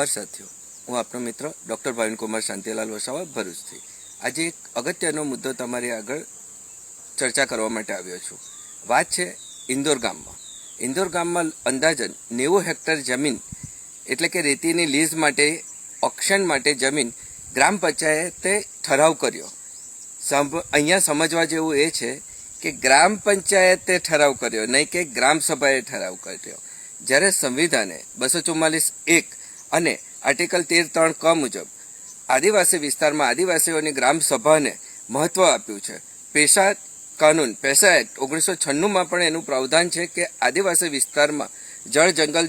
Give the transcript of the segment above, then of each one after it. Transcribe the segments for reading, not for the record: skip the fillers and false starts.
સાથીઓ, હું આપનો મિત્ર ડૉક્ટર ભાવિનકુમાર શાંતિલાલ વસાવા ભરૂચથી આજે એક અગત્યનો મુદ્દો તમારી આગળ ચર્ચા કરવા માટે આવ્યો છું. વાત છે ઇન્દોર ગામમાં. ઇન્દોર ગામમાં અંદાજન 90 હેક્ટર જમીન એટલે કે રેતીની લીઝ માટે ઓક્શન માટે જમીન ગ્રામ પંચાયતે ઠરાવ કર્યો. અહીંયા સમજવા જેવું એ છે કે ગ્રામ પંચાયતે ઠરાવ કર્યો, નહીં કે ગ્રામ સભાએ ઠરાવ કર્યો. જ્યારે સંવિધાને 244(1) અને આર્ટિકલ 13(3) ક મુજબ આદિવાસી વિસ્તારમાં આદિવાસીઓની ગ્રામ સભાને મહત્વ આપ્યું છે. પેશા કાનૂન પેશા એક્ટ 1996માં પણ એનું પ્રાવધાન છે કે આદિવાસી વિસ્તારમાં જળ જંગલ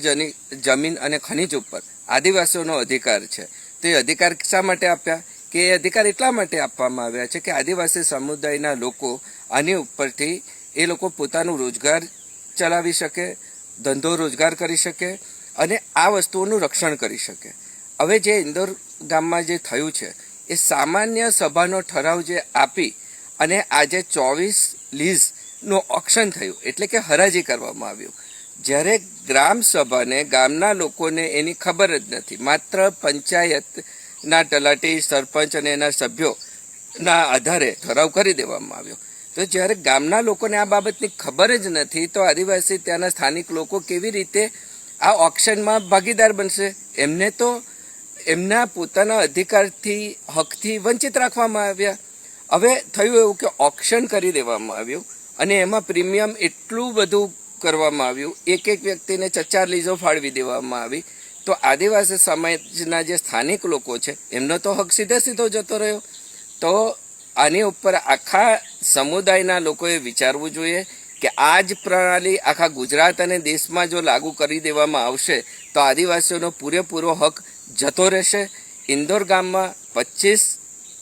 જમીન અને ખનિજ ઉપર આદિવાસીઓનો અધિકાર છે. તો એ અધિકાર શા માટે આપ્યા? કે એ અધિકાર એટલા માટે આપવામાં આવ્યા છે કે આદિવાસી સમુદાયના લોકો આની ઉપરથી એ લોકો પોતાનું રોજગાર ચલાવી શકે, ધંધો રોજગાર કરી શકે અને આ વસ્તુઓનું રક્ષણ કરી શકે. હવે જે ઇન્દોર ગામમાં જે થયું છે એ સામાન્ય સભાનો ઠરાવ જે આપી અને આજે 24 લીઝનું ઓક્શન થયું એટલે કે હરાજી કરવામાં આવ્યું. જ્યારે ગ્રામ સભાને ગામના લોકોને એની ખબર જ નથી, માત્ર પંચાયતના તલાટી, સરપંચ અને એના સભ્યોના આધારે ઠરાવ કરી દેવામાં આવ્યો. તો જ્યારે ગામના લોકોને આ બાબતની ખબર જ નથી તો આદિવાસી ત્યાંના સ્થાનિક લોકો કેવી રીતે આ ઓક્શનમાં ભાગીદાર બનશે? એમને તો એમના પોતાના અધિકારથી, હકથી વંચિત રાખવામાં આવ્યા. હવે થયું એવું કે ઓક્શન કરી દેવામાં આવ્યું અને એમાં પ્રીમિયમ એટલું બધું કરવામાં આવ્યું, એક વ્યક્તિને 4 લીઝો ફાળવી દેવામાં આવી. તો આદિવાસી સમાજના જે સ્થાનિક લોકો છે એમનો તો હક સીધો જતો રહ્યો. તો આની ઉપર આખા સમુદાયના લોકોએ વિચારવું જોઈએ કે આ જ પ્રણાલી આખા ગુજરાત અને દેશમાં જો લાગુ કરી દેવામાં આવશે તો આદિવાસીઓનો પૂરેપૂરો હક જતો રહેશે. ઇન્દોર ગામમાં 25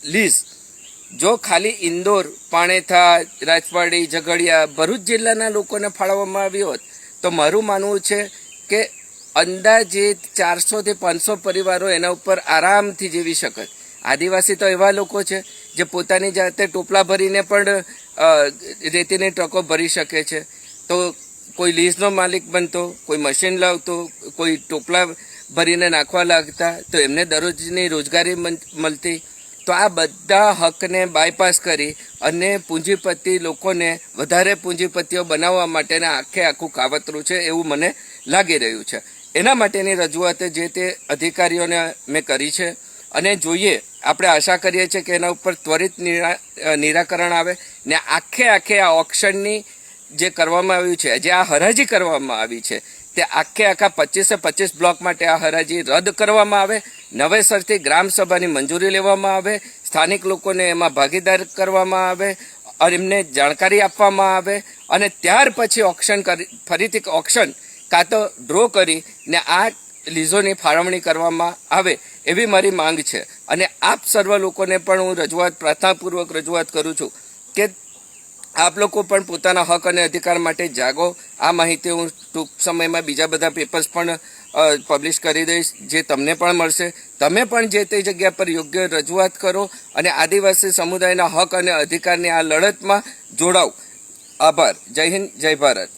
લીઝ જો ખાલી ઇન્દોર, પાણેથા, રાજપાડી, ઝઘડિયા, ભરૂચ જિલ્લાના લોકોને ફાળવવામાં આવી હોત તો મારું માનવું છે કે અંદાજે 400 થી 500 પરિવારો એના ઉપર આરામથી જીવી શકત. આદિવાસી તો એવા લોકો છે જે પોતાની જાતે ટોપલા ભરીને પણ રેતીની ટ્રકો ભરી શકે છે. તો કોઈ લીઝનો માલિક બનતો, કોઈ મશીન લાવતો, કોઈ ટોપલા ભરીને નાખવા લાગતા, તો એમને દરરોજની રોજગારી મળતી. તો આ બધા હકને બાયપાસ કરી અને પૂંજીપતિ લોકોને વધારે પૂંજીપતિઓ બનાવવા માટેના આખું કાવતરું છે એવું મને લાગી રહ્યું છે. એના માટેની રજૂઆત જે તે અધિકારીઓને મેં કરી છે અને જોઈએ, આપણે આશા કરીએ છીએ કે એના ઉપર ત્વરિત નિરાકરણ આવે ને આખે આ ઓક્શનની જે કરવામાં આવ્યું છે, જે આ હરાજી કરવામાં આવી છે તે આખા 25 બ્લોક માટે આ હરાજી રદ કરવામાં આવે, નવેસરથી ગ્રામ સભાની મંજૂરી લેવામાં આવે, સ્થાનિક લોકોને એમાં ભાગીદાર કરવામાં આવે અને એમને જાણકારી આપવામાં આવે અને ત્યાર પછી ફરીથી ઓક્શન કાં તો ડ્રો કરીને આ લીઝોની ફાળવણી કરવામાં આવે એવી મારી માંગ છે. અને આપ સર્વ લોકોને પણ હું પ્રાર્થનાપૂર્વક રજૂઆત કરું છું કે આપ લોકો પણ પોતાના હક અને અધિકાર માટે જાગો. આ માહિતી હું ટૂંક સમયમાં બીજા બધા પેપર્સ પણ પબ્લિશ કરી દઈશ, જે તમને પણ મળશે. તમે પણ જે તે જગ્યા પર યોગ્ય રજૂઆત કરો અને આદિવાસી સમુદાયના હક અને અધિકારની આ લડતમાં જોડાઓ. આભાર. જય હિન્દ, જય ભારત.